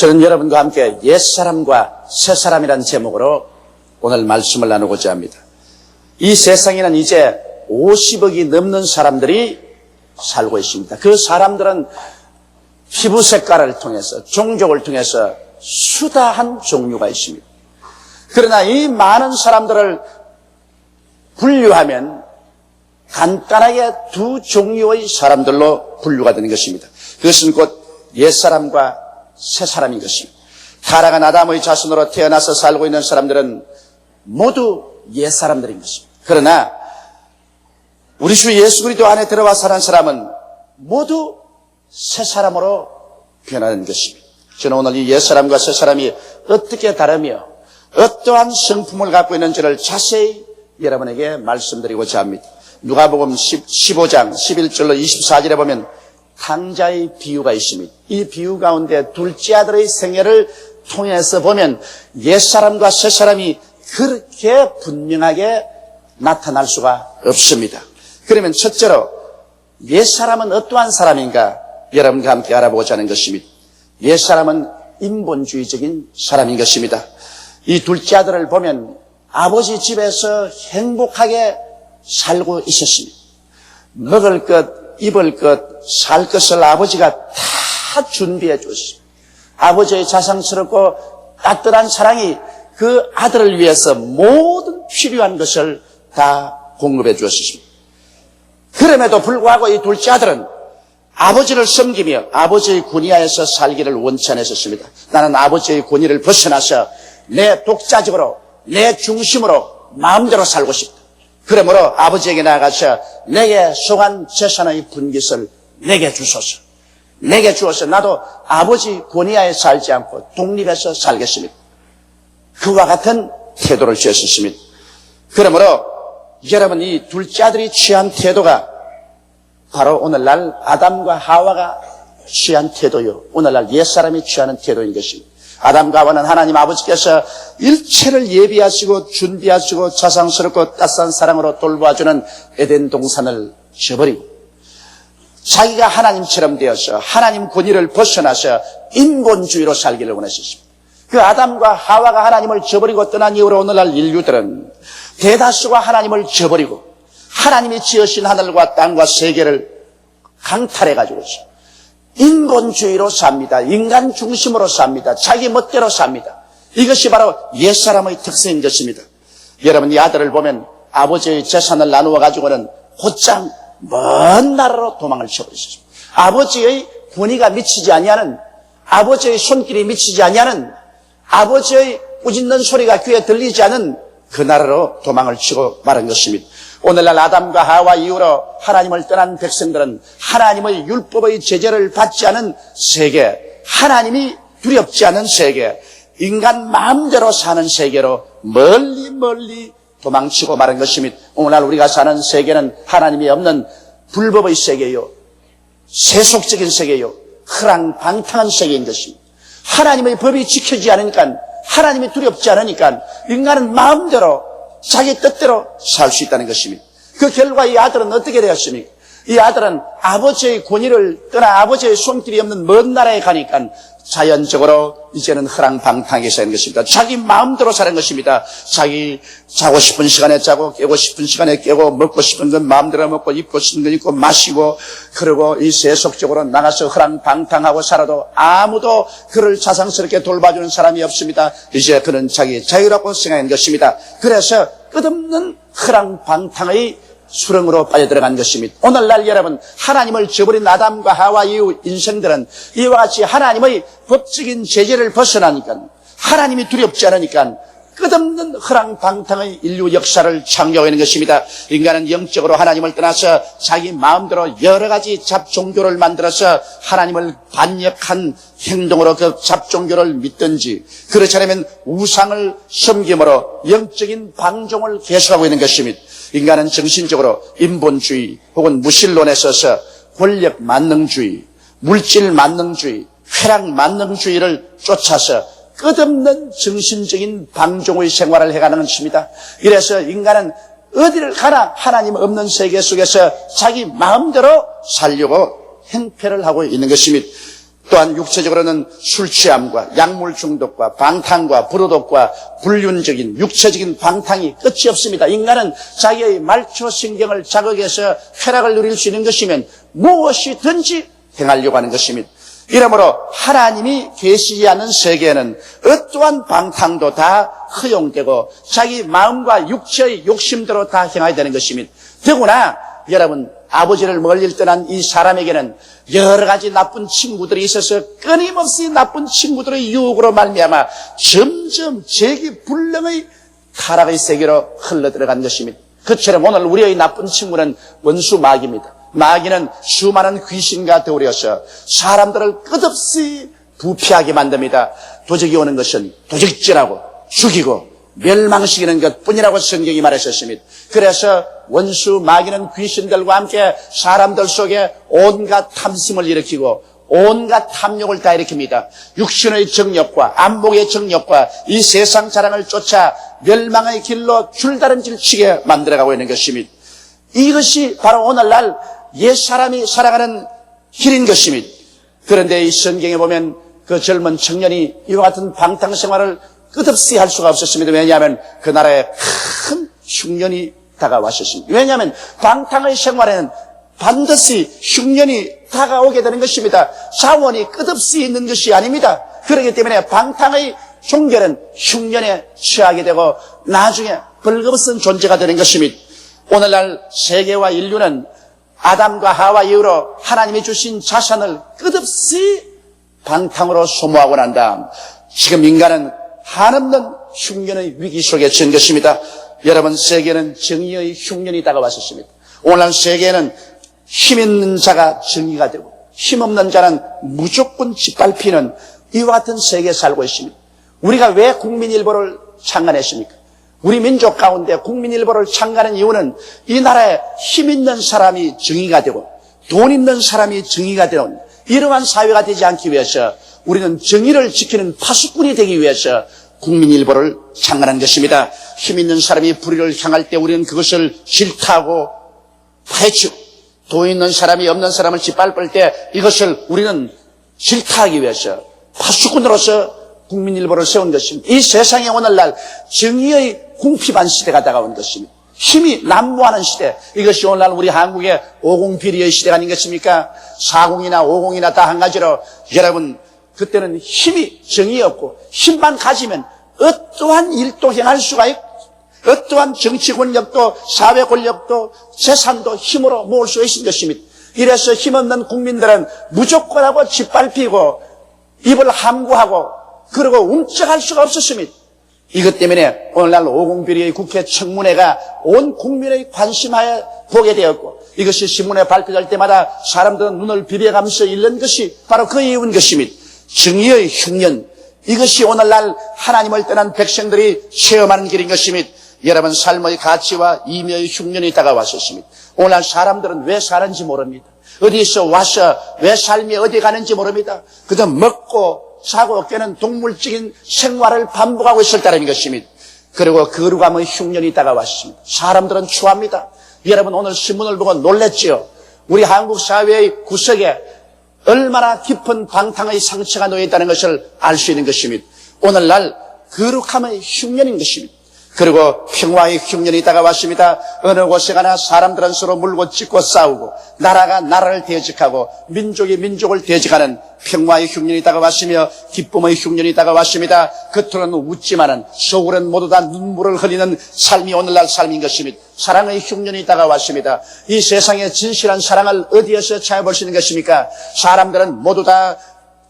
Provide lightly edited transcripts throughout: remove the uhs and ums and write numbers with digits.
저는 여러분과 함께 옛사람과 새사람이라는 제목으로 오늘 말씀을 나누고자 합니다. 이 세상에는 이제 50억이 넘는 사람들이 살고 있습니다. 그 사람들은 피부 색깔을 통해서, 종족을 통해서 수다한 종류가 있습니다. 그러나 이 많은 사람들을 분류하면 간단하게 두 종류의 사람들로 분류가 되는 것입니다. 그것은 곧 옛사람과 새사람인 것입니다. 타락한 아담의 자손으로 태어나서 살고 있는 사람들은 모두 옛사람들인 것입니다. 그러나 우리 주 예수 그리스도 안에 들어와 사는 사람은 모두 새사람으로 변하는 것입니다. 저는 오늘 이 옛사람과 새사람이 어떻게 다르며 어떠한 성품을 갖고 있는지를 자세히 여러분에게 말씀드리고자 합니다. 누가복음 15장 11절로 24절에 보면 탕자의 비유가 있습니다. 이 비유 가운데 둘째 아들의 생애를 통해서 보면 옛사람과 새사람이 그렇게 분명하게 나타날 수가 없습니다. 그러면 첫째로 옛사람은 어떠한 사람인가 여러분과 함께 알아보고자 하는 것입니다. 옛사람은 인본주의적인 사람인 것입니다. 이 둘째 아들을 보면 아버지 집에서 행복하게 살고 있었습니다. 먹을 것, 입을 것, 살 것을 아버지가 다 준비해 주었습니다. 아버지의 자상스럽고 따뜻한 사랑이 그 아들을 위해서 모든 필요한 것을 다 공급해 주었습니다. 그럼에도 불구하고 이 둘째 아들은 아버지를 섬기며 아버지의 권위하에서 살기를 원치 않았습니다. 나는 아버지의 권위를 벗어나서 내 독자적으로, 내 중심으로 마음대로 살고 싶다. 그러므로 아버지에게 나아가서 내게 속한 재산의 분깃을 내게 주소서. 내게 주어서 나도 아버지 권위하에 살지 않고 독립해서 살겠습니다. 그와 같은 태도를 취했습니다. 그러므로 여러분 이 둘째 아들이 취한 태도가 바로 오늘날 아담과 하와가 취한 태도요. 오늘날 옛사람이 취하는 태도인 것입니다. 아담과 하와는 하나님 아버지께서 일체를 예비하시고 준비하시고 자상스럽고 따스한 사랑으로 돌보아주는 에덴 동산을 저버리고 자기가 하나님처럼 되어서 하나님 권위를 벗어나서 인본주의로 살기를 원했습니다. 그 아담과 하와가 하나님을 저버리고 떠난 이후로 오늘날 인류들은 대다수가 하나님을 저버리고 하나님이 지으신 하늘과 땅과 세계를 강탈해가지고 있어요. 인본주의로 삽니다. 인간 중심으로 삽니다. 자기 멋대로 삽니다. 이것이 바로 옛사람의 특성인 것입니다. 여러분 이 아들을 보면 아버지의 재산을 나누어 가지고는 곧장 먼 나라로 도망을 쳐버렸습니다. 아버지의 권위가 미치지 아니하는, 아버지의 손길이 미치지 아니하는, 아버지의 꾸짖는 소리가 귀에 들리지 않은 그 나라로 도망을 치고 말한 것입니다. 오늘날 아담과 하와 이후로 하나님을 떠난 백성들은 하나님의 율법의 제재를 받지 않은 세계, 하나님이 두렵지 않은 세계, 인간 마음대로 사는 세계로 멀리 멀리 도망치고 말한 것입니다. 오늘날 우리가 사는 세계는 하나님이 없는 불법의 세계요, 세속적인 세계요, 허랑방탕한 세계인 것입니다. 하나님의 법이 지켜지지 않으니까, 하나님이 두렵지 않으니까 인간은 마음대로 자기 뜻대로 살 수 있다는 것입니다. 그 결과 이 아들은 어떻게 되었습니까? 이 아들은 아버지의 권위를 떠나 아버지의 손길이 없는 먼 나라에 가니까 자연적으로 이제는 허랑방탕하게 사는 것입니다. 자기 마음대로 사는 것입니다. 자기 자고 싶은 시간에 자고 깨고 싶은 시간에 깨고 먹고 싶은 건 마음대로 먹고 입고 싶은 건 입고 마시고 그리고 이 세속적으로 나가서 허랑방탕하고 살아도 아무도 그를 자상스럽게 돌봐주는 사람이 없습니다. 이제 그는 자기 자유라고 생각하는 것입니다. 그래서 끝없는 허랑방탕의 수렁으로 빠져들어간 것입니다. 오늘날 여러분 하나님을 저버린 아담과 하와 이후 인생들은 이와 같이 하나님의 법적인 제재를 벗어나니까 하나님이 두렵지 않으니까 끝없는 허랑방탕의 인류 역사를 창조하고 있는 것입니다. 인간은 영적으로 하나님을 떠나서 자기 마음대로 여러 가지 잡종교를 만들어서 하나님을 반역한 행동으로 그 잡종교를 믿든지 그렇지 않으면 우상을 섬김으로 영적인 방종을 계속하고 있는 것입니다. 인간은 정신적으로 인본주의 혹은 무신론에 서서 권력 만능주의, 물질 만능주의, 쾌락 만능주의를 쫓아서 끝없는 정신적인 방종의 생활을 해가는 것입니다. 이래서 인간은 어디를 가나 하나님 없는 세계 속에서 자기 마음대로 살려고 행패를 하고 있는 것입니다. 또한 육체적으로는 술 취함과 약물 중독과 방탕과 부도덕과 불륜적인 육체적인 방탕이 끝이 없습니다. 인간은 자기의 말초신경을 자극해서 쾌락을 누릴 수 있는 것이면 무엇이든지 행하려고 하는 것입니다. 이러므로 하나님이 계시지 않은 세계에는 어떠한 방탕도 다 허용되고 자기 마음과 육체의 욕심대로 다 행해야 되는 것입니다. 더구나 여러분, 아버지를 멀리 떠난 이 사람에게는 여러 가지 나쁜 친구들이 있어서 끊임없이 나쁜 친구들의 유혹으로 말미암아 점점 재기불능의 타락의 세계로 흘러들어간 것입니다. 그처럼 오늘 우리의 나쁜 친구는 원수 마귀입니다. 마귀는 수많은 귀신과 더불어서 사람들을 끝없이 부패하게 만듭니다. 도적이 오는 것은 도적질하고 죽이고 멸망시키는 것뿐이라고 성경이 말했었습니다. 그래서 원수 마귀는 귀신들과 함께 사람들 속에 온갖 탐심을 일으키고 온갖 탐욕을 다 일으킵니다. 육신의 정욕과 안목의 정욕과 이 세상 자랑을 쫓아 멸망의 길로 줄다름질 치게 만들어가고 있는 것입니다. 이것이 바로 오늘날 옛사람이 살아가는 길인 것입니다. 그런데 이 성경에 보면 그 젊은 청년이 이와 같은 방탕생활을 끝없이 할 수가 없었습니다. 왜냐하면 그 나라에 큰 흉년이 다가왔었습니다. 왜냐하면 방탕의 생활에는 반드시 흉년이 다가오게 되는 것입니다. 자원이 끝없이 있는 것이 아닙니다. 그렇기 때문에 방탕의 종결은 흉년에 처하게 되고 나중에 벌거벗은 존재가 되는 것입니다. 오늘날 세계와 인류는 아담과 하와 이후로 하나님이 주신 자산을 끝없이 방탕으로 소모하고 난 다음 지금 인간은 한없는 흉년의 위기 속에 처한 것입니다. 여러분, 세계는 정의의 흉년이 다가왔었습니다. 오늘날 세계에는 힘 있는 자가 정의가 되고 힘없는 자는 무조건 짓밟히는 이와 같은 세계에 살고 있습니다. 우리가 왜 국민일보를 창간했습니까? 우리 민족 가운데 국민일보를 창간한 이유는 이 나라에 힘 있는 사람이 정의가 되고 돈 있는 사람이 정의가 되는 이러한 사회가 되지 않기 위해서 우리는 정의를 지키는 파수꾼이 되기 위해서 국민일보를 창간한 것입니다. 힘 있는 사람이 불의를 향할 때 우리는 그것을 질타하고 파헤치고 돈 있는 사람이 없는 사람을 짓밟을 때 이것을 우리는 질타하기 위해서 파수꾼으로서 국민일보를 세운 것입니다. 이 세상에 오늘날 정의의 궁핍한 시대가 다가온 것입니다. 힘이 난무하는 시대, 이것이 오늘날 우리 한국의 50 비리의 시대가 아닌 것입니까? 40이나 50이나 다 한 가지로 여러분, 그때는 힘이 정의였고 힘만 가지면 어떠한 일도 행할 수가 있고 어떠한 정치 권력도 사회 권력도 재산도 힘으로 모을 수 있는 것입니다. 이래서 힘없는 국민들은 무조건 하고 짓밟히고 입을 함구하고 그리고 움쩍할 수가 없었습니다. 이것 때문에 오늘날 50비리의 국회 청문회가 온 국민의 관심하에 보게 되었고 이것이 신문에 발표될 때마다 사람들은 눈을 비벼가면서 읽는 것이 바로 그 이유인 것입니다. 정의의 흉년, 이것이 오늘날 하나님을 떠난 백성들이 체험하는 길인 것입니다. 여러분, 삶의 가치와 임의의 흉년이 다가왔었습니다. 오늘날 사람들은 왜 사는지 모릅니다. 어디서 와서 왜 삶이 어디 가는지 모릅니다. 그저 먹고 자고 깨는 동물적인 생활을 반복하고 있었다는 것입니다. 그리고 거룩함의 흉년이 다가왔습니다. 사람들은 추합니다. 여러분, 오늘 신문을 보고 놀랬지요. 우리 한국 사회의 구석에 얼마나 깊은 방탕의 상처가 놓여 있다는 것을 알 수 있는 것입니다. 오늘날 거룩함의 흉년인 것입니다. 그리고 평화의 흉년이 다가왔습니다. 어느 곳에 가나 사람들은 서로 물고 찢고 싸우고 나라가 나라를 대적하고 민족이 민족을 대적하는 평화의 흉년이 다가왔으며 기쁨의 흉년이 다가왔습니다. 겉으로는 웃지만은 속으로는 모두 다 눈물을 흘리는 삶이 오늘날 삶인 것입니다. 사랑의 흉년이 다가왔습니다. 이 세상에 진실한 사랑을 어디에서 찾아볼 수 있는 것입니까? 사람들은 모두 다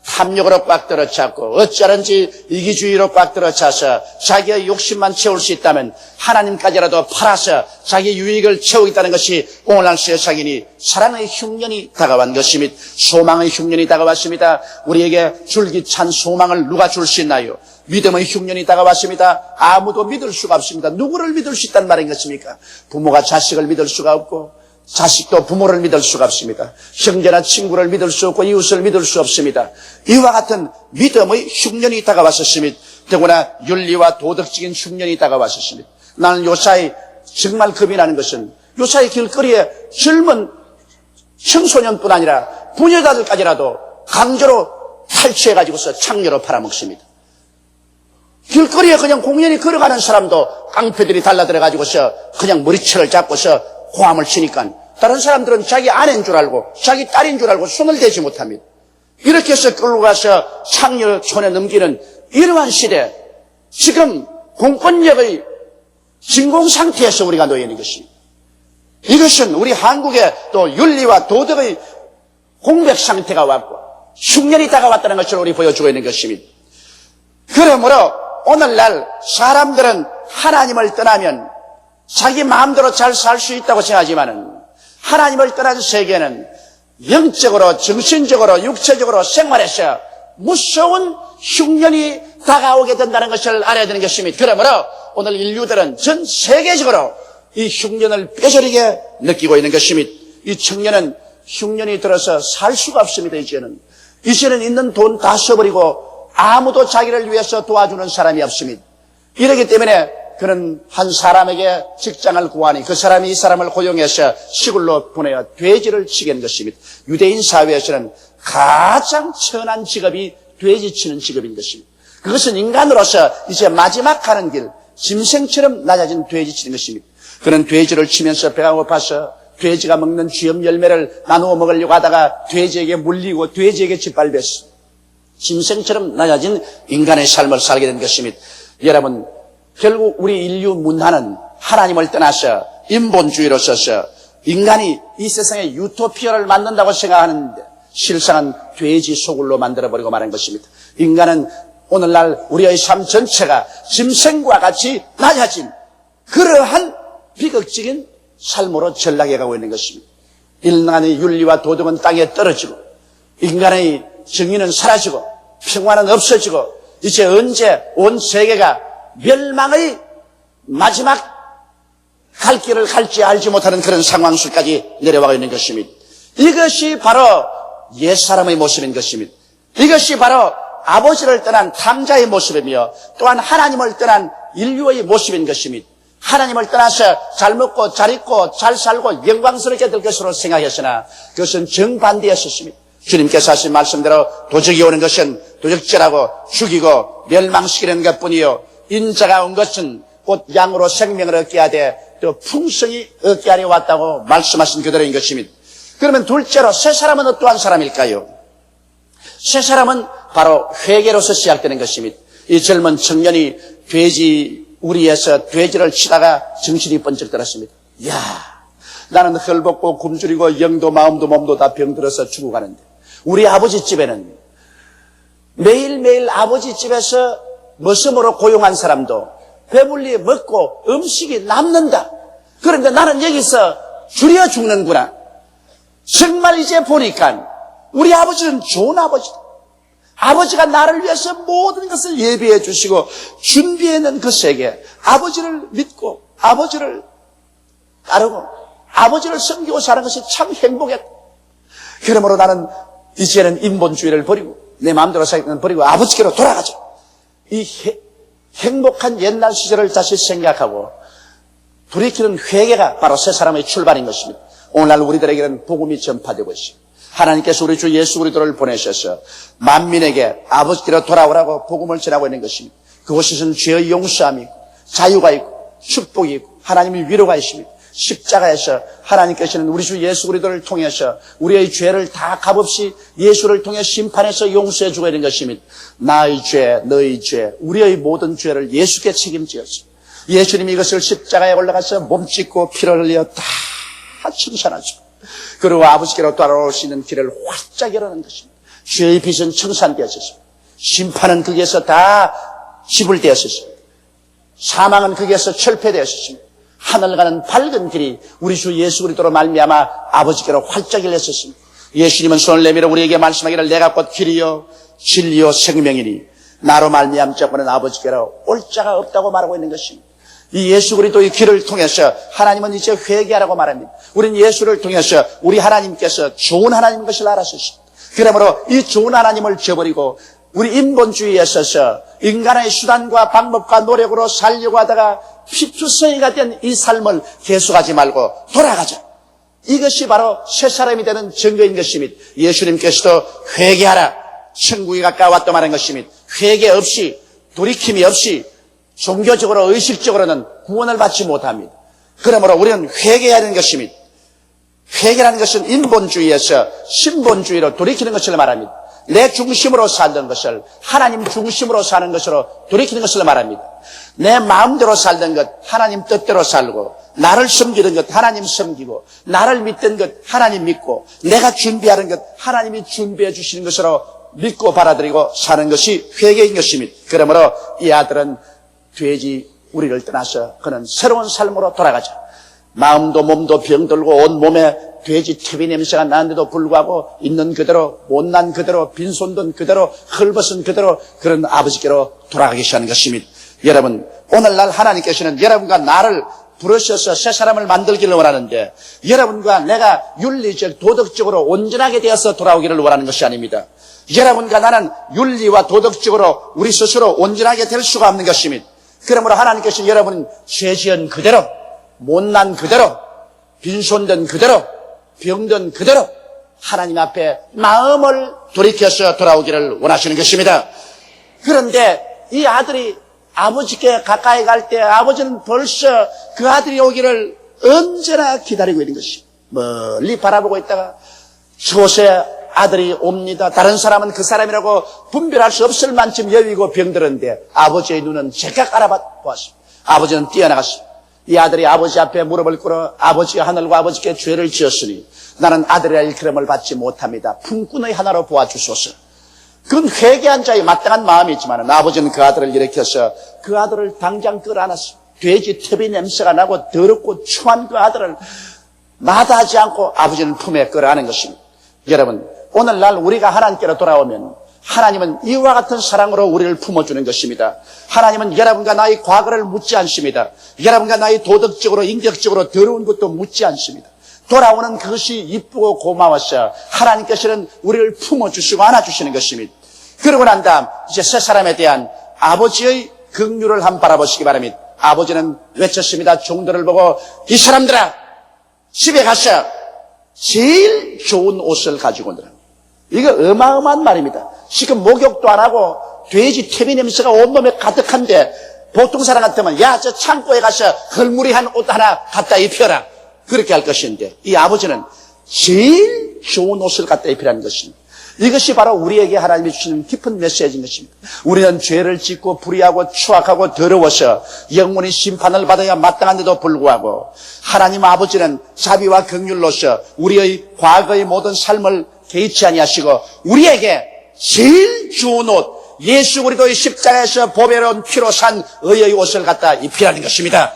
탐욕으로 꽉 들어찼고 어쩌는지 이기주의로 꽉 들어차서 자기의 욕심만 채울 수 있다면 하나님까지라도 팔아서 자기 유익을 채우겠다는 것이 오늘날 세상이니 사랑의 흉년이 다가온 것입니다. 소망의 흉년이 다가왔습니다. 우리에게 줄기찬 소망을 누가 줄 수 있나요? 믿음의 흉년이 다가왔습니다. 아무도 믿을 수가 없습니다. 누구를 믿을 수 있단 말인 것입니까? 부모가 자식을 믿을 수가 없고 자식도 부모를 믿을 수가 없습니다. 형제나 친구를 믿을 수 없고 이웃을 믿을 수 없습니다. 이와 같은 믿음의 흉년이 다가왔었습니다. 더구나 윤리와 도덕적인 흉년이 다가왔었습니다. 나는 요사이 정말 겁이 나는 것은 요사이 길거리에 젊은 청소년뿐 아니라 부녀자들까지라도 강제로 탈취해가지고서 창녀로 팔아먹습니다. 길거리에 그냥 공연히 걸어가는 사람도 깡패들이 달라들어가지고서 그냥 머리채를 잡고서 고함을 치니까 다른 사람들은 자기 아내인 줄 알고 자기 딸인 줄 알고 손을 대지 못합니다. 이렇게 해서 끌고 가서 창녀촌에 넘기는 이러한 시대, 지금 공권력의 진공 상태에서 우리가 놓여 있는 것입니다. 이것은 우리 한국의 또 윤리와 도덕의 공백 상태가 왔고 흉년이 다가왔다는 것을 우리 보여주고 있는 것입니다. 그러므로 오늘날 사람들은 하나님을 떠나면 자기 마음대로 잘 살 수 있다고 생각하지만은 하나님을 떠난 세계는 영적으로, 정신적으로, 육체적으로 생활에서 무서운 흉년이 다가오게 된다는 것을 알아야 되는 것입니다. 그러므로 오늘 인류들은 전 세계적으로 이 흉년을 뼈저리게 느끼고 있는 것입니다. 이 청년은 흉년이 들어서 살 수가 없습니다. 이제는 있는 돈 다 써버리고 아무도 자기를 위해서 도와주는 사람이 없습니다. 이러기 때문에 그는 한 사람에게 직장을 구하니 그 사람이 이 사람을 고용해서 시골로 보내어 돼지를 치게 하는 것입니다. 유대인 사회에서는 가장 천한 직업이 돼지 치는 직업인 것입니다. 그것은 인간으로서 이제 마지막 가는 길, 짐승처럼 낮아진 돼지 치는 것입니다. 그는 돼지를 치면서 배가 고파서 돼지가 먹는 쥐염 열매를 나누어 먹으려고 하다가 돼지에게 물리고 돼지에게 짓밟혔어. 짐승처럼 낮아진 인간의 삶을 살게 된 것입니다. 여러분, 결국 우리 인류 문화는 하나님을 떠나서 인본주의로 써서 인간이 이 세상에 유토피아를 만든다고 생각하는데 실상은 돼지 소굴로 만들어버리고 말한 것입니다. 인간은 오늘날 우리의 삶 전체가 짐승과 같이 낮아진 그러한 비극적인 삶으로 전락해 가고 있는 것입니다. 인간의 윤리와 도덕은 땅에 떨어지고 인간의 정의는 사라지고 평화는 없어지고 이제 언제 온 세계가 멸망의 마지막 갈 길을 갈지 알지 못하는 그런 상황 속까지 내려와 있는 것입니다. 이것이 바로 옛사람의 모습인 것입니다. 이것이 바로 아버지를 떠난 탐자의 모습이며 또한 하나님을 떠난 인류의 모습인 것입니다. 하나님을 떠나서 잘 먹고 잘 입고 잘 살고 영광스럽게 될 것으로 생각했으나 그것은 정반대였습니다. 주님께서 하신 말씀대로 도적이 오는 것은 도적질하고 죽이고 멸망시키는 것뿐이요 인자가 온 것은 곧 양으로 생명을 얻게 하되 또 풍성히 얻게 하려 왔다고 말씀하신 그대로인 것입니다. 그러면 둘째로 새 사람은 어떠한 사람일까요? 새 사람은 바로 회개로서 시작되는 것입니다. 이 젊은 청년이 돼지 우리에서 돼지를 치다가 정신이 번쩍 들었습니다. 이야, 나는 헐벗고 굶주리고 영도 마음도 몸도 다 병들어서 죽어가는데 우리 아버지 집에는 매일매일 아버지 집에서 머슴으로 고용한 사람도 배불리 먹고 음식이 남는다. 그런데 나는 여기서 줄여 죽는구나. 정말 이제 보니까 우리 아버지는 좋은 아버지다. 아버지가 나를 위해서 모든 것을 예비해 주시고 준비해 놓은 그 세계, 아버지를 믿고 아버지를 따르고 아버지를 섬기고 사는 것이 참 행복했다. 그러므로 나는 이제는 인본주의를 버리고 내 마음대로 살기는 버리고 아버지께로 돌아가자. 이 행복한 옛날 시절을 다시 생각하고 돌이키는 회개가 바로 새 사람의 출발인 것입니다. 오늘날 우리들에게는 복음이 전파되고 있습니다. 하나님께서 우리 주 예수 그리스도를 보내셔서 만민에게 아버지께로 돌아오라고 복음을 전하고 있는 것입니다. 그곳에서는 죄의 용서함이 있고 자유가 있고 축복이 있고 하나님의 위로가 있습니다. 십자가에서 하나님께서는 우리 주 예수 그리스도를 통해서 우리의 죄를 다 값없이 예수를 통해 심판해서 용서해 주고 있는 것입니다. 나의 죄, 너의 죄, 우리의 모든 죄를 예수께 책임지었습니다. 예수님이 이것을 십자가에 올라가서 몸짓고 피를 흘려 다 청산하시고 그리고 아버지께로 돌아올 수 있는 길을 활짝 열어놓은 것입니다. 죄의 빚은 청산되었습니다. 심판은 거기에서 다 지불되었습니다. 사망은 거기에서 철폐되었습니다. 하늘 가는 밝은 길이 우리 주 예수 그리스도로 말미암아 아버지께로 활짝 열렸습니다. 예수님은 손을 내밀어 우리에게 말씀하기를 내가 곧 길이요 진리요 생명이니 나로 말미암지 않고는 아버지께로 올 자가 없다고 말하고 있는 것입니다. 이 예수 그리스도의 길을 통해서 하나님은 이제 회개하라고 말합니다. 우리는 예수를 통해서 우리 하나님께서 좋은 하나님인 것을 알았습니다. 그러므로 이 좋은 하나님을 저버리고 우리 인본주의에 있어서 인간의 수단과 방법과 노력으로 살려고 하다가 피투성이가 된 이 삶을 계속하지 말고 돌아가자. 이것이 바로 새 사람이 되는 증거인 것입니다. 예수님께서도 회개하라. 천국이 가까웠다 말한 것입니다. 회개 없이, 돌이킴이 없이 종교적으로 의식적으로는 구원을 받지 못합니다. 그러므로 우리는 회개해야 하는 것입니다. 회개라는 것은 인본주의에서 신본주의로 돌이키는 것을 말합니다. 내 중심으로 살던 것을 하나님 중심으로 사는 것으로 돌이키는 것을 말합니다. 내 마음대로 살던 것 하나님 뜻대로 살고, 나를 섬기던 것 하나님 섬기고, 나를 믿던 것 하나님 믿고, 내가 준비하는 것 하나님이 준비해 주시는 것으로 믿고 받아들이고 사는 것이 회개인 것입니다. 그러므로 이 아들은 돼지 우리를 떠나서 그는 새로운 삶으로 돌아가자. 마음도 몸도 병들고 온 몸에 돼지 퇴비 냄새가 나는데도 불구하고 있는 그대로, 못난 그대로, 빈손든 그대로, 헐벗은 그대로 그런 아버지께로 돌아가기 시작하는 것입니다. 여러분, 오늘날 하나님께서는 여러분과 나를 부르셔서 새 사람을 만들기를 원하는데, 여러분과 내가 윤리적, 도덕적으로 온전하게 되어서 돌아오기를 원하는 것이 아닙니다. 여러분과 나는 윤리와 도덕적으로 우리 스스로 온전하게 될 수가 없는 것입니다. 그러므로 하나님께서는 여러분 죄지은 그대로, 못난 그대로, 빈손든 그대로, 병든 그대로 하나님 앞에 마음을 돌이켜서 돌아오기를 원하시는 것입니다. 그런데 이 아들이 아버지께 가까이 갈 때 아버지는 벌써 그 아들이 오기를 언제나 기다리고 있는 것입니다. 멀리 바라보고 있다가 저곳에 아들이 옵니다. 다른 사람은 그 사람이라고 분별할 수 없을 만큼 여위고 병들었는데 아버지의 눈은 제각 알아보았습니다. 아버지는 뛰어나갔습니다. 이 아들이 아버지 앞에 무릎을 꿇어 아버지 하늘과 아버지께 죄를 지었으니 나는 아들의 일컬음을 받지 못합니다. 품꾼의 하나로 보아주소서. 그건 회개한 자의 마땅한 마음이 있지만 아버지는 그 아들을 일으켜서 그 아들을 당장 끌어안았습니다. 돼지 퇴비 냄새가 나고 더럽고 추한 그 아들을 마다하지 않고 아버지는 품에 끌어안은 것입니다. 여러분, 오늘날 우리가 하나님께로 돌아오면 하나님은 이와 같은 사랑으로 우리를 품어주는 것입니다. 하나님은 여러분과 나의 과거를 묻지 않습니다. 여러분과 나의 도덕적으로 인격적으로 더러운 것도 묻지 않습니다. 돌아오는 그것이 이쁘고 고마워서 하나님께서는 우리를 품어주시고 안아주시는 것입니다. 그러고 난 다음 이제 새 사람에 대한 아버지의 긍휼을 한번 바라보시기 바랍니다. 아버지는 외쳤습니다. 종들을 보고 이 사람들아 집에 가서 제일 좋은 옷을 가지고 오느라. 이거 어마어마한 말입니다. 지금 목욕도 안 하고 돼지 퇴비 냄새가 온몸에 가득한데 보통 사람 같으면 야, 저 창고에 가서 헐무리한 옷 하나 갖다 입혀라. 그렇게 할 것인데 이 아버지는 제일 좋은 옷을 갖다 입히라는 것입니다. 이것이 바로 우리에게 하나님이 주시는 깊은 메시지인 것입니다. 우리는 죄를 짓고 불의하고 추악하고 더러워서 영원히 심판을 받아야 마땅한데도 불구하고 하나님 아버지는 자비와 긍휼로서 우리의 과거의 모든 삶을 개의치 아니하시고 우리에게 제일 좋은 옷, 예수 그리스도의 십자가에서 보배로운 피로 산 의의 옷을 갖다 입히라는 것입니다.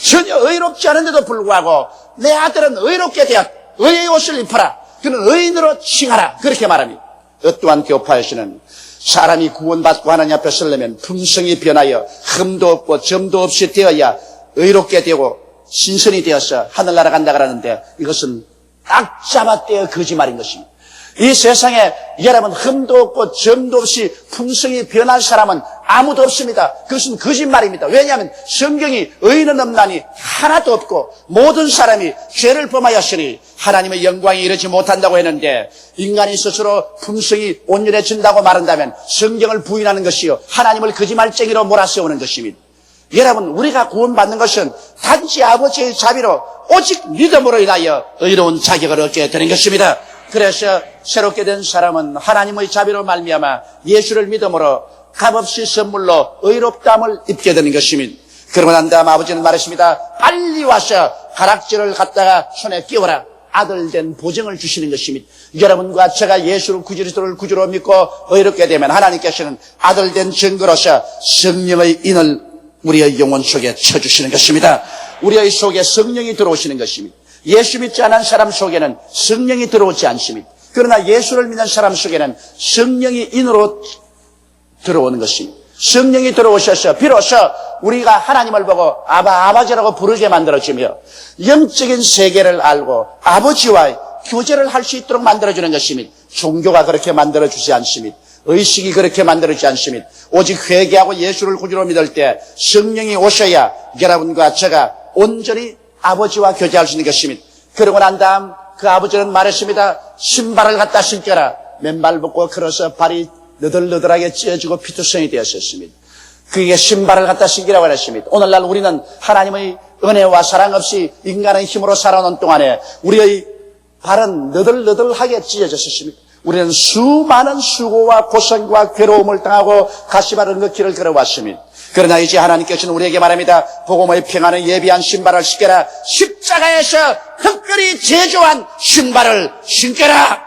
전혀 의롭지 않은데도 불구하고 내 아들은 의롭게 되었다. 의의 옷을 입혀라. 그는 의인으로 칭하라. 그렇게 말합니다. 어떠한 교파에서는 사람이 구원받고 하나님 앞에 서려면 품성이 변하여 흠도 없고 점도 없이 되어야 의롭게 되고 신선이 되어서 하늘나라 간다 그러는데 이것은 딱 잡아떼어 거짓말인 것입니다. 이 세상에 여러분 흠도 없고 점도 없이 품성이 변한 사람은 아무도 없습니다. 그것은 거짓말입니다. 왜냐하면 성경이 의인은 없나니 하나도 없고 모든 사람이 죄를 범하였으니 하나님의 영광에 이르지 못한다고 했는데 인간이 스스로 품성이 온전해진다고 말한다면 성경을 부인하는 것이요 하나님을 거짓말쟁이로 몰아세우는 것입니다. 여러분 우리가 구원받는 것은 단지 아버지의 자비로 오직 믿음으로 인하여 의로운 자격을 얻게 되는 것입니다. 그래서 새롭게 된 사람은 하나님의 자비로 말미암아 예수를 믿음으로 값없이 선물로 의롭다함을 입게 되는 것입니다. 그러고 난 다음 아버지는 말했습니다. 빨리 와서 가락지를 갖다가 손에 끼워라. 아들 된 보증을 주시는 것입니다. 여러분과 제가 예수를 그리스도를 구주로 믿고 의롭게 되면 하나님께서는 아들 된 증거로서 성령의 인을 우리의 영혼 속에 쳐주시는 것입니다. 우리의 속에 성령이 들어오시는 것입니다. 예수 믿지 않은 사람 속에는 성령이 들어오지 않습니다. 그러나 예수를 믿는 사람 속에는 성령이 인으로 들어오는 것입니다. 성령이 들어오셔서 비로소 우리가 하나님을 보고 아버지라고 부르게 만들어주며 영적인 세계를 알고 아버지와 교제를 할 수 있도록 만들어주는 것입니다. 종교가 그렇게 만들어주지 않습니다. 의식이 그렇게 만들어지지 않습니다. 오직 회개하고 예수를 구주로 믿을 때 성령이 오셔야 여러분과 제가 온전히 아버지와 교제할 수 있는 것입니다. 그러고 난 다음 그 아버지는 말했습니다. 신발을 갖다 신겨라. 맨발 벗고 걸어서 발이 너덜너덜하게 찢어지고 피투성이 되었었습니다. 그게 신발을 갖다 신기라고 했습니다. 오늘날 우리는 하나님의 은혜와 사랑 없이 인간의 힘으로 살아온 동안에 우리의 발은 너덜너덜하게 찢어졌습니다. 우리는 수많은 수고와 고생과 괴로움을 당하고 가시바른 그 길을 걸어왔습니다. 그러나 이제 하나님께서는 우리에게 말합니다. 복음의 평안을 예비한 신발을 신겨라. 십자가에서 특별히 제조한 신발을 신겨라.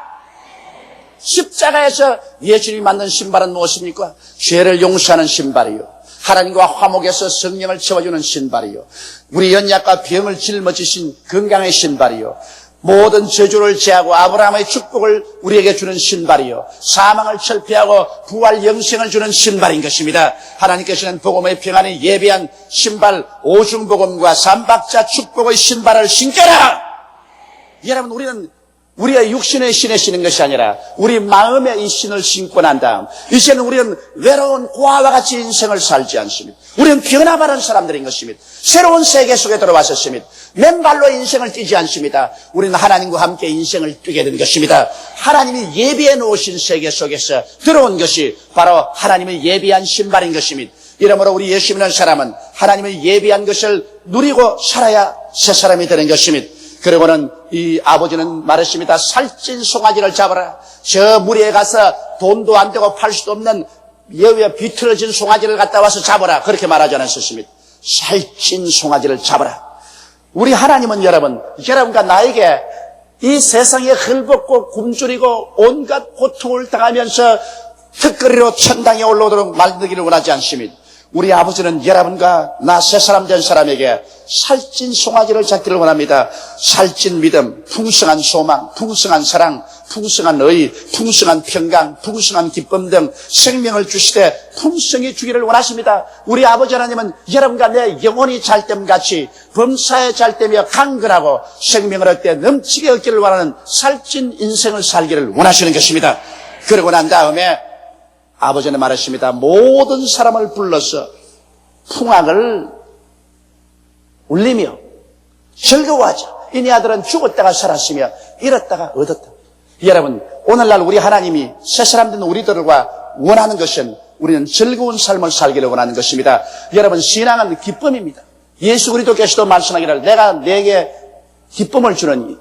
십자가에서 예수님이 만든 신발은 무엇입니까? 죄를 용서하는 신발이요, 하나님과 화목해서 성령을 채워주는 신발이요, 우리 연약과 병을 짊어지신 건강의 신발이요, 모든 저주를 제하고 아브라함의 축복을 우리에게 주는 신발이요, 사망을 철폐하고 부활 영생을 주는 신발인 것입니다. 하나님께서는 복음의 평안에 예비한 신발, 오중복음과 삼박자 축복의 신발을 신겨라. 여러분, 우리는 우리의 육신의 신에 신는 것이 아니라 우리 마음의 이 신을 신고 난 다음 이제는 우리는 외로운 고아와 같이 인생을 살지 않습니다. 우리는 변화받은 사람들인 것입니다. 새로운 세계 속에 들어왔었습니다. 맨발로 인생을 뛰지 않습니다. 우리는 하나님과 함께 인생을 뛰게 된 것입니다. 하나님이 예비해 놓으신 세계 속에서 들어온 것이 바로 하나님의 예비한 신발인 것입니다. 이러므로 우리 예수 믿는 사람은 하나님의 예비한 것을 누리고 살아야 새 사람이 되는 것입니다. 그리고는 이 아버지는 말했습니다. 살찐 송아지를 잡아라. 저 무리에 가서 돈도 안 되고 팔 수도 없는 여위에 비틀어진 송아지를 갖다 와서 잡아라. 그렇게 말하지 않았습니다. 살찐 송아지를 잡아라. 우리 하나님은 여러분과 나에게 이 세상에 헐벗고 굶주리고 온갖 고통을 당하면서 턱걸이로 천당에 올라오도록 만들기를 원하지 않습니다. 우리 아버지는 여러분과 나 새 사람 된 사람에게 살찐 송아지를 잡기를 원합니다. 살찐 믿음, 풍성한 소망, 풍성한 사랑, 풍성한 의, 풍성한 평강, 풍성한 기쁨 등 생명을 주시되 풍성히 주기를 원하십니다. 우리 아버지 하나님은 여러분과 내 영혼이 잘됨같이 범사에 잘되며 강건하고 생명을 얻되 넘치게 얻기를 원하는 살찐 인생을 살기를 원하시는 것입니다. 그러고 난 다음에 아버지는 말했습니다. 모든 사람을 불러서 풍악을 울리며 즐거워하자. 이네 아들은 죽었다가 살았으며 잃었다가 얻었다. 여러분, 오늘날 우리 하나님이 새 사람 된 우리들과 원하는 것은 우리는 즐거운 삶을 살기를 원하는 것입니다. 여러분, 신앙은 기쁨입니다. 예수 그리스도께서도 말씀하기를 내가 내게 기쁨을 주느니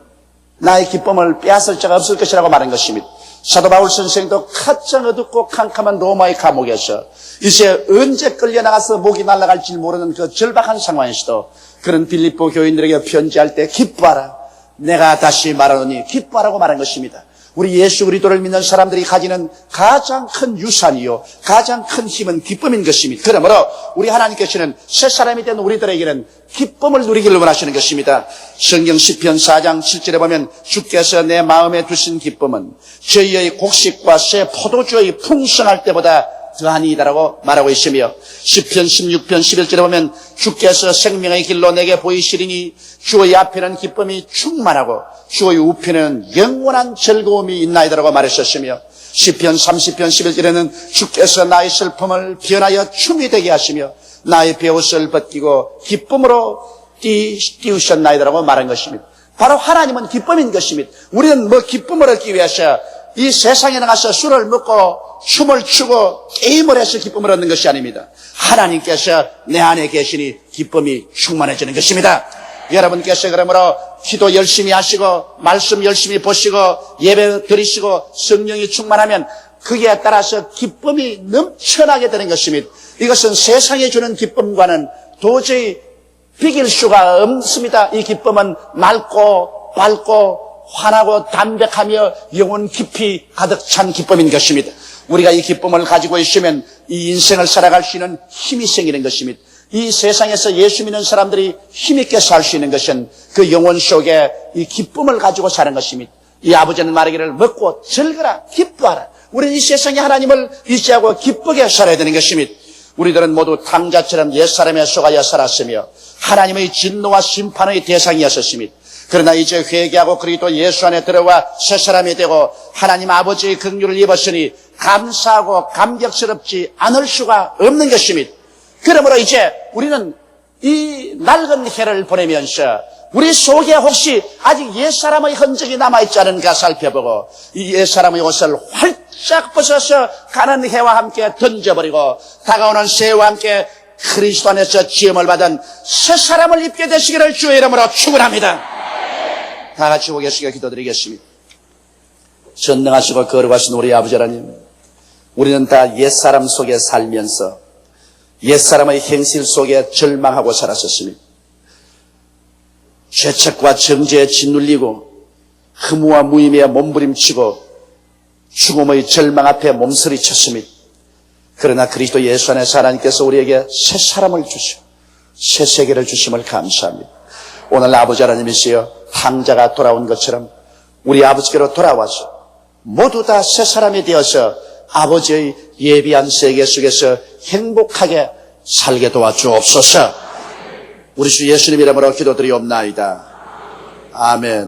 나의 기쁨을 빼앗을 자가 없을 것이라고 말한 것입니다. 사도 바울 선생도 가장 어둡고 캄캄한 로마의 감옥에서 이제 언제 끌려나가서 목이 날아갈지 모르는 그 절박한 상황에서도 그런 빌립보 교인들에게 편지할 때 기뻐하라. 내가 다시 말하노니 기뻐하라고 말한 것입니다. 우리 예수 그리스도를 믿는 사람들이 가지는 가장 큰 유산이요, 가장 큰 힘은 기쁨인 것입니다. 그러므로 우리 하나님께서는 새 사람이 된 우리들에게는 기쁨을 누리기를 원하시는 것입니다. 성경 시편 4장 7절에 보면 주께서 내 마음에 두신 기쁨은 저희의 곡식과 새 포도주의 풍성할 때보다 더하니이다라고 말하고 있으며 시편 16편 11절에 보면 주께서 생명의 길로 내게 보이시리니 주의 앞에는 기쁨이 충만하고 주의 우편에는 영원한 즐거움이 있나이다라고 말했었으며 시편 30편 11절에는 주께서 나의 슬픔을 변하여 춤이 되게 하시며 나의 베옷을 벗기고 기쁨으로 띄우셨나이다라고 말한 것입니다. 바로 하나님은 기쁨인 것입니다. 우리는 기쁨을 얻기 위해서 이 세상에 나가서 술을 먹고 춤을 추고 게임을 해서 기쁨을 얻는 것이 아닙니다. 하나님께서 내 안에 계시니 기쁨이 충만해지는 것입니다. 여러분께서 그러므로 기도 열심히 하시고 말씀 열심히 보시고 예배 드리시고 성령이 충만하면 그에 따라서 기쁨이 넘쳐나게 되는 것입니다. 이것은 세상에 주는 기쁨과는 도저히 비길 수가 없습니다. 이 기쁨은 맑고 밝고 환하고 담백하며 영혼 깊이 가득 찬 기쁨인 것입니다. 우리가 이 기쁨을 가지고 있으면 이 인생을 살아갈 수 있는 힘이 생기는 것입니다. 이 세상에서 예수 믿는 사람들이 힘있게 살 수 있는 것은 그 영혼 속에 이 기쁨을 가지고 사는 것입니다. 이 아버지는 말하기를 먹고 즐거라 기뻐하라. 우리는 이 세상에 하나님을 의지하고 기쁘게 살아야 되는 것입니다. 우리들은 모두 탕자처럼 옛사람에 속하여 살았으며 하나님의 진노와 심판의 대상이었습니다. 그러나 이제 회개하고 그리스도 예수 안에 들어와 새 사람이 되고 하나님 아버지의 긍휼을 입었으니 감사하고 감격스럽지 않을 수가 없는 것입니다. 그러므로 이제 우리는 이 낡은 해를 보내면서 우리 속에 혹시 아직 옛사람의 흔적이 남아있지 않은가 살펴보고 이 옛사람의 옷을 활짝 벗어서 가는 해와 함께 던져버리고 다가오는 새해와 함께 그리스도 안에서 지음을 받은 새 사람을 입게 되시기를 주의 이름으로 축원합니다. 다 같이 고개숙여 기도드리겠습니다. 전능하시고 거룩하신 우리 아버지 하나님, 우리는 다 옛사람 속에 살면서 옛사람의 행실 속에 절망하고 살았었습니다. 죄책과 정죄에 짓눌리고 허무와 무의미에 몸부림치고 죽음의 절망 앞에 몸서리쳤습니다. 그러나 그리스도 예수 안에서 하나님께서 우리에게 새 사람을 주시고 새 세계를 주심을 감사합니다. 오늘 아버지 하나님이시여 탕자가 돌아온 것처럼 우리 아버지께로 돌아와서 모두 다 새 사람이 되어서 아버지의 예비한 세계 속에서 행복하게 살게 도와주옵소서. 우리 주 예수님 이름으로 기도드리옵나이다. 아멘.